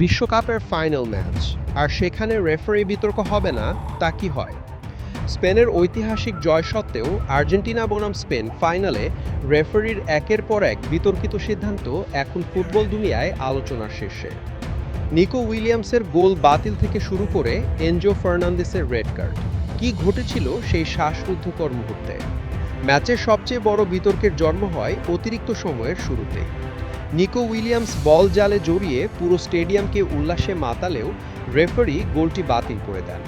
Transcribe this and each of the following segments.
বিশ্বকাপের final match, আর সেখানে referee বিতর্ক হবে না, তা কি হয়? স্পেনের ঐতিহাসিক জয় সত্ত্বেও আর্জেন্টিনা বনাম স্পেন ফাইনালে রেফারির একের পর এক বিতর্কিত সিদ্ধান্ত এখন ফুটবল দুনিয়ায় আলোচনার শীর্ষে। নিকো উইলিয়ামসের গোল বাতিল থেকে শুরু করে এনজো ফার্নান্দেসের রেড কার্ড, কি ঘটেছিল সেই শ্বাসরুদ্ধকর মুহূর্তে? ম্যাচের সবচেয়ে বড় বিতর্কের জন্ম হয় অতিরিক্ত সময়ের শুরুতেই। নিকো উইলিয়ামস বল জালে জড়িয়ে পুরো স্টেডিয়ামকে উল্লাসে মাতালেও রেফারি গোলটি বাতিল করে দেন।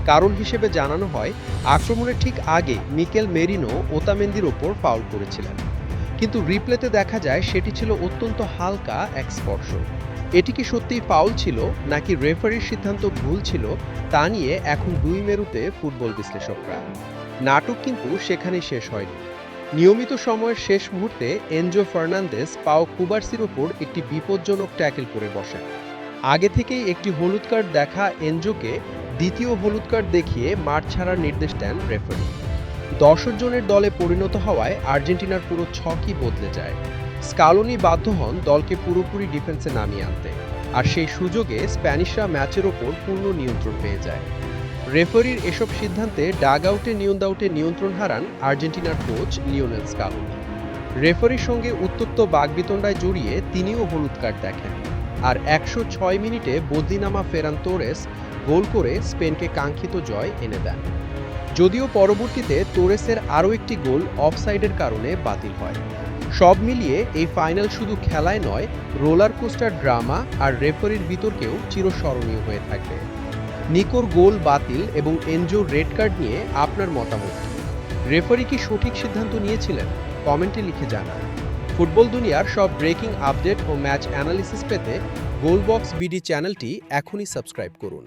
কারণ হিসেবে জানানো হয়, আক্রমণের ঠিক আগে মিকেল মেরিনো ওতামেন্দির ওপর ফাউল করেছিলেন, কিন্তু রিপ্লেতে দেখা যায় সেটি ছিল অত্যন্ত হালকা এক স্পর্শ। এটি কি সত্যিই ফাউল ছিল নাকি রেফারির সিদ্ধান্ত ভুল ছিল, তা নিয়ে এখন দুই মেরুতে ফুটবল বিশ্লেষকরা। নাটক কিন্তু সেখানেই শেষ হয়নি। নিয়মিত সময়ের শেষ মুহূর্তে এনজো ফার্নান্দেস পাও কুবার্সির ওপর একটি বিপজ্জনক ট্যাকেল করে বসেন। আগে থেকেই একটি হলুদ কার্ড দেখা এনজোকে দ্বিতীয় হলুদ কার্ড দেখিয়ে মাঠ ছাড়ার নির্দেশ দেন রেফারি। 10 জনের দলে পরিণত হওয়ায় আর্জেন্টিনার পুরো ছকই বদলে যায়। স্কালোনি বাধ্য হন দলকে পুরোপুরি ডিফেন্সে নামিয়ে আনতে, আর সেই সুযোগে স্প্যানিশরা ম্যাচের ওপর পূর্ণ নিয়ন্ত্রণ পেয়ে যায়। রেফারির এসব সিদ্ধান্তে ডাগ আউটে নিয়ন্ত্রণ হারান আর্জেন্টিনার কোচ লিওনেল স্কালোনি। রেফারির সঙ্গে উত্তপ্ত বাগবিতণ্ডায় জড়িয়ে তিনিও হলুদ কার্ড দেখেন, আর 106 মিনিটে বদলিনামা ফেরান তোরেস গোল করে স্পেনকে কাঙ্ক্ষিত জয় এনে দেন। যদিও পরবর্তীতে তোরেসের আরও একটি গোল অফসাইডের কারণে বাতিল হয়। সব মিলিয়ে এই ফাইনাল শুধু খেলায় নয়, রোলার কোস্টার ড্রামা আর রেফারির বিতর্কেও চিরস্মরণীয় হয়ে থাকবে। নিকোর গোল বাতিল এবং এনজোর রেড কার্ড নিয়ে আপনার মতামত কি? রেফারি কি সঠিক সিদ্ধান্ত নিয়েছিলেন? কমেন্টে লিখে জানান। ফুটবল দুনিয়ার সব ব্রেকিং আপডেট ও ম্যাচ অ্যানালিসিস পেতে গোলবক্স বিডি চ্যানেলটি এখনই সাবস্ক্রাইব করুন।